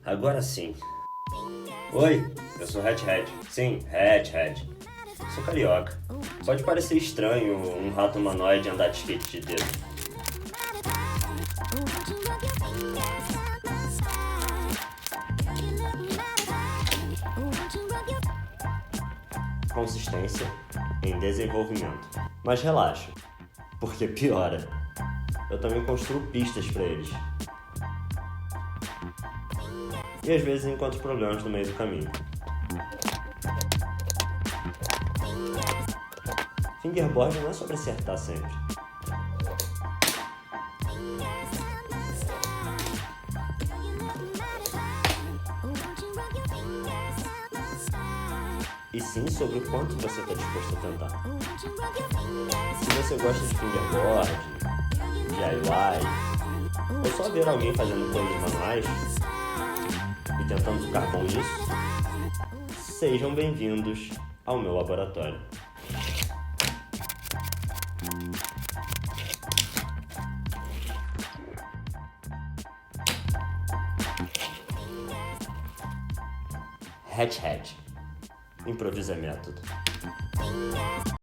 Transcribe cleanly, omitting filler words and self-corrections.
Agora sim. Oi, eu sou Hatch. Sim, Hatch. Sou carioca. Pode parecer estranho um rato humanoide andar de skate de dedo. Consistência em desenvolvimento. Mas relaxa, porque piora. Eu também construo pistas para eles. E às vezes encontro problemas no meio do caminho. Fingerboard não é sobre acertar sempre. E sim sobre o quanto você está disposto a tentar. Se você gosta de fingerboard, DIY, ou só ver alguém fazendo coisas manuais e tentando ficar bom nisso, sejam bem-vindos ao meu laboratório. Hatch. Improviso é método.